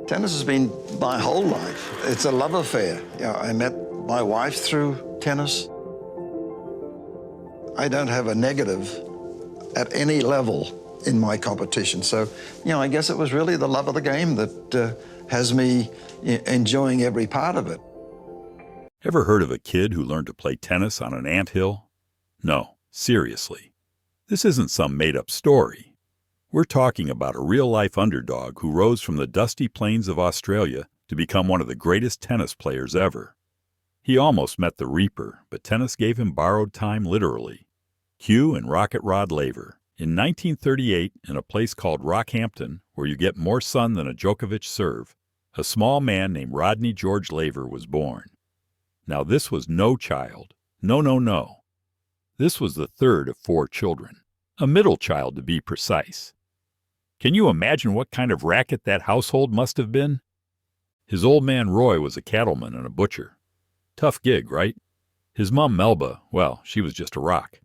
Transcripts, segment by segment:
Tennis has been my whole life. It's a love affair. I met my wife through tennis. I don't have a negative at any level in my competition. So, I guess it was really the love of the game that has me enjoying every part of it. Ever heard of a kid who learned to play tennis on an anthill? No, seriously. This isn't some made-up story. We're talking about a real-life underdog who rose from the dusty plains of Australia to become one of the greatest tennis players ever. He almost met the Reaper, but tennis gave him borrowed time literally. Hugh and Rocket Rod Laver. In 1938, in a place called Rockhampton, where you get more sun than a Djokovic serve, a small man named Rodney George Laver was born. Now this was no child. No. This was the third of 4 children. A middle child, to be precise. Can you imagine what kind of racket that household must have been? His old man Roy was a cattleman and a butcher. Tough gig, right? His mom Melba, well, she was just a rock.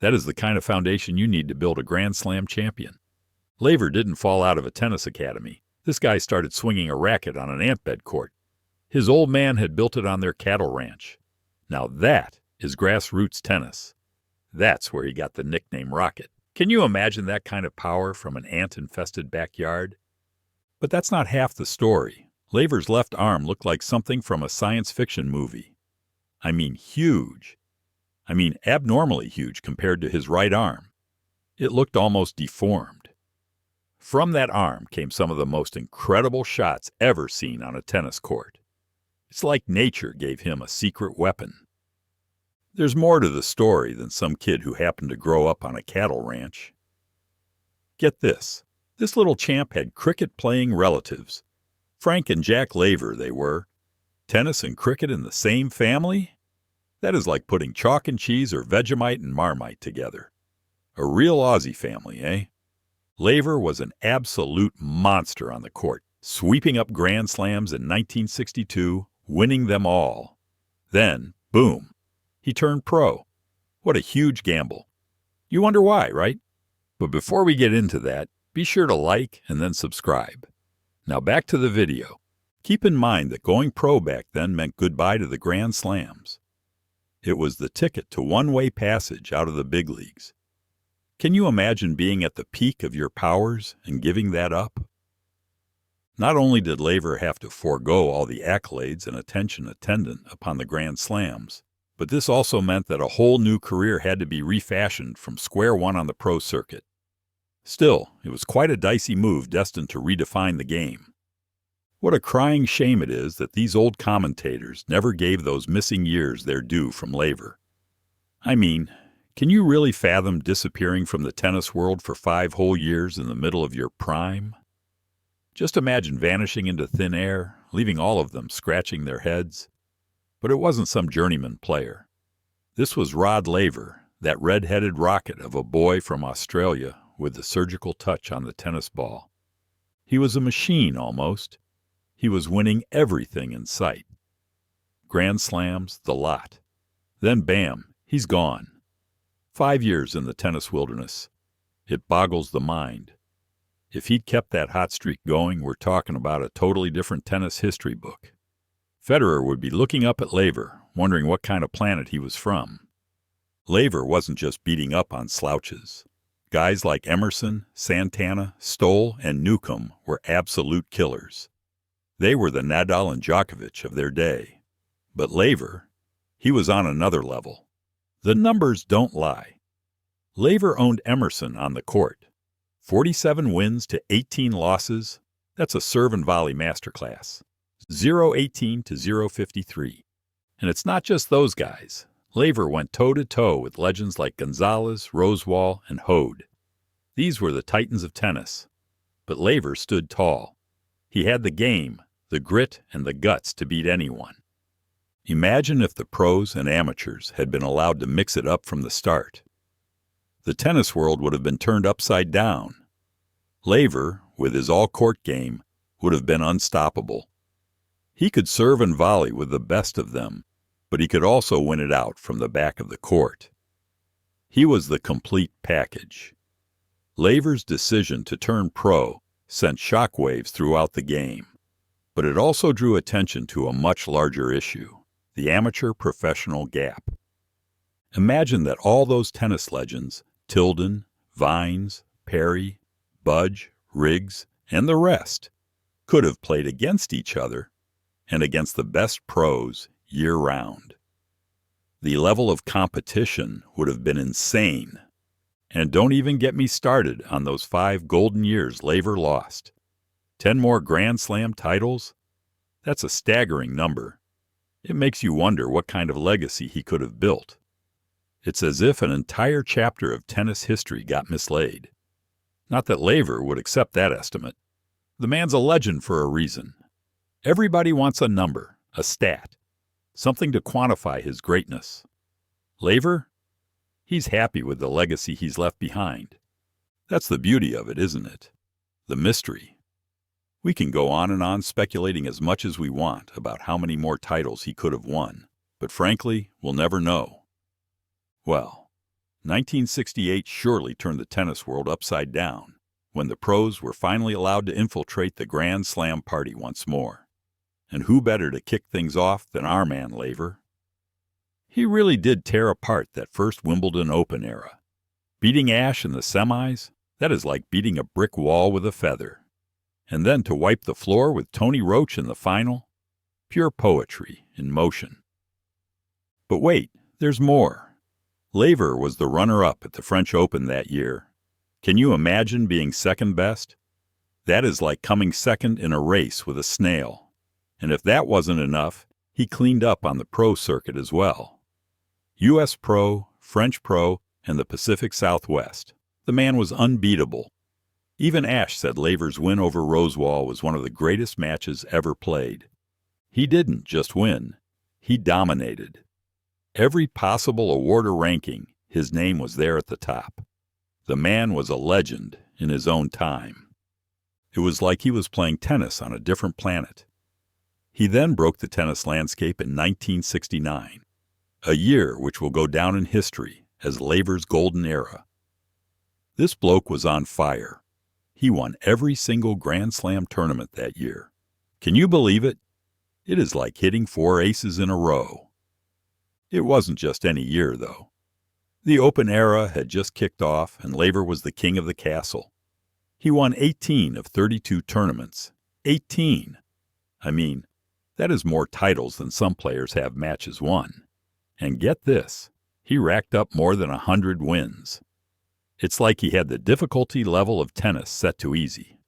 That is the kind of foundation you need to build a Grand Slam champion. Laver didn't fall out of a tennis academy. This guy started swinging a racket on an ant bed court. His old man had built it on their cattle ranch. Now that is grassroots tennis. That's where he got the nickname Rocket. Can you imagine that kind of power from an ant-infested backyard? But that's not half the story. Laver's left arm looked like something from a science fiction movie. I mean huge. I mean abnormally huge compared to his right arm. It looked almost deformed. From that arm came some of the most incredible shots ever seen on a tennis court. It's like nature gave him a secret weapon. There's more to the story than some kid who happened to grow up on a cattle ranch. Get this. This little champ had cricket-playing relatives. Frank and Jack Laver, they were. Tennis and cricket in the same family? That is like putting chalk and cheese or Vegemite and Marmite together. A real Aussie family, eh? Laver was an absolute monster on the court, sweeping up Grand Slams in 1962, winning them all. Then, boom, he turned pro. What a huge gamble. You wonder why, right? But before we get into that, be sure to like and then subscribe. Now back to the video. Keep in mind that going pro back then meant goodbye to the Grand Slams. It was the ticket to one-way passage out of the big leagues. Can you imagine being at the peak of your powers and giving that up? Not only did Laver have to forego all the accolades and attention attendant upon the Grand Slams, but this also meant that a whole new career had to be refashioned from square one on the pro circuit. Still, it was quite a dicey move destined to redefine the game. What a crying shame it is that these old commentators never gave those missing years their due from Laver. I mean, can you really fathom disappearing from the tennis world for 5 whole years in the middle of your prime? Just imagine vanishing into thin air, leaving all of them scratching their heads. But it wasn't some journeyman player. This was Rod Laver, that red-headed rocket of a boy from Australia with the surgical touch on the tennis ball. He was a machine, almost. He was winning everything in sight. Grand Slams, the lot. Then bam, he's gone. 5 years in the tennis wilderness. It boggles the mind. If he'd kept that hot streak going, we're talking about a totally different tennis history book. Federer would be looking up at Laver, wondering what kind of planet he was from. Laver wasn't just beating up on slouches. Guys like Emerson, Santana, Stoll, and Newcomb were absolute killers. They were the Nadal and Djokovic of their day. But Laver, he was on another level. The numbers don't lie. Laver owned Emerson on the court. 47 wins to 18 losses. That's a serve and volley masterclass. 0-18 to 0-53. And it's not just those guys. Laver went toe-to-toe with legends like Gonzalez, Rosewall, and Hode. These were the titans of tennis. But Laver stood tall. He had the game, the grit, and the guts to beat anyone. Imagine if the pros and amateurs had been allowed to mix it up from the start. The tennis world would have been turned upside down. Laver, with his all-court game, would have been unstoppable. He could serve and volley with the best of them, but he could also win it out from the back of the court. He was the complete package. Laver's decision to turn pro sent shockwaves throughout the game. But it also drew attention to a much larger issue, the amateur-professional gap. Imagine that all those tennis legends, Tilden, Vines, Perry, Budge, Riggs, and the rest, could have played against each other and against the best pros year-round. The level of competition would have been insane. And don't even get me started on those 5 golden years Laver lost. 10 more Grand Slam titles? That's a staggering number. It makes you wonder what kind of legacy he could have built. It's as if an entire chapter of tennis history got mislaid. Not that Laver would accept that estimate. The man's a legend for a reason. Everybody wants a number, a stat, something to quantify his greatness. Laver? He's happy with the legacy he's left behind. That's the beauty of it, isn't it? The mystery. We can go on and on speculating as much as we want about how many more titles he could have won, but frankly, we'll never know. Well, 1968 surely turned the tennis world upside down when the pros were finally allowed to infiltrate the Grand Slam party once more. And who better to kick things off than our man Laver? He really did tear apart that first Wimbledon Open era. Beating Ashe in the semis, that is like beating a brick wall with a feather. And then to wipe the floor with Tony Roach in the final? Pure poetry in motion. But wait, there's more. Laver was the runner-up at the French Open that year. Can you imagine being second best? That is like coming second in a race with a snail. And if that wasn't enough, he cleaned up on the pro circuit as well. U.S. Pro, French Pro, and the Pacific Southwest. The man was unbeatable. Even Ashe said Laver's win over Rosewall was one of the greatest matches ever played. He didn't just win. He dominated. Every possible award or ranking, his name was there at the top. The man was a legend in his own time. It was like he was playing tennis on a different planet. He then broke the tennis landscape in 1969, a year which will go down in history as Laver's golden era. This bloke was on fire. He won every single Grand Slam tournament that year. Can you believe it? It is like hitting 4 aces in a row. It wasn't just any year, though. The Open era had just kicked off, and Laver was the king of the castle. He won 18 of 32 tournaments. 18! I mean, that is more titles than some players have matches won. And get this, he racked up more than 100 wins. It's like he had the difficulty level of tennis set to easy.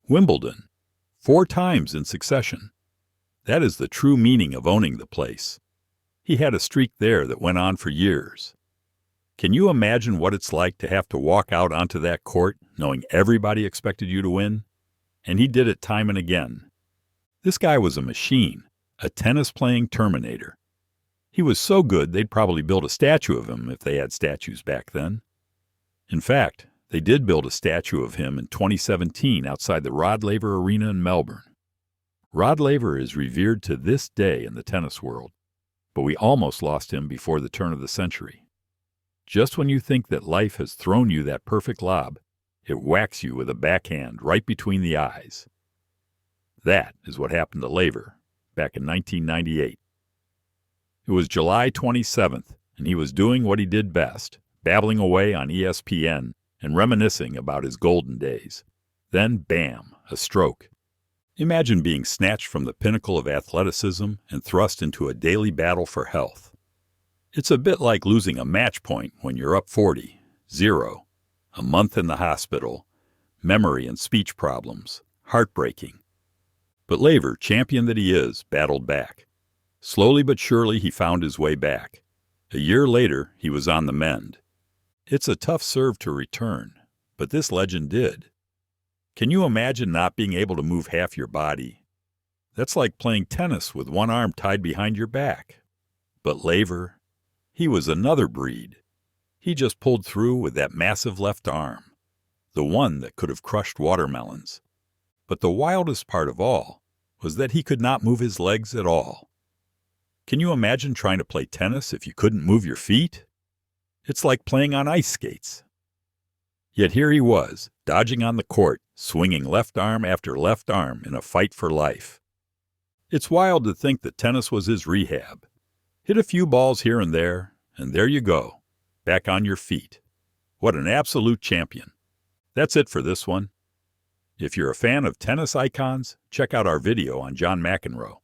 Wimbledon, 4 times in succession. That is the true meaning of owning the place. He had a streak there that went on for years. Can you imagine what it's like to have to walk out onto that court knowing everybody expected you to win? And he did it time and again. This guy was a machine, a tennis-playing Terminator. He was so good they'd probably build a statue of him if they had statues back then. In fact, they did build a statue of him in 2017 outside the Rod Laver Arena in Melbourne. Rod Laver is revered to this day in the tennis world, but we almost lost him before the turn of the century. Just when you think that life has thrown you that perfect lob, it whacks you with a backhand right between the eyes. That is what happened to Laver back in 1998. It was July 27th, and he was doing what he did best, babbling away on ESPN and reminiscing about his golden days. Then, bam, a stroke. Imagine being snatched from the pinnacle of athleticism and thrust into a daily battle for health. It's a bit like losing a match point when you're up 40-0, a month in the hospital, memory and speech problems, heartbreaking. But Laver, champion that he is, battled back. Slowly but surely he found his way back. A year later, he was on the mend. It's a tough serve to return, but this legend did. Can you imagine not being able to move half your body? That's like playing tennis with one arm tied behind your back. But Laver, he was another breed. He just pulled through with that massive left arm, the one that could have crushed watermelons. But the wildest part of all was that he could not move his legs at all. Can you imagine trying to play tennis if you couldn't move your feet? It's like playing on ice skates. Yet here he was, dodging on the court, swinging left arm after left arm in a fight for life. It's wild to think that tennis was his rehab. Hit a few balls here and there you go, back on your feet. What an absolute champion. That's it for this one. If you're a fan of tennis icons, check out our video on John McEnroe.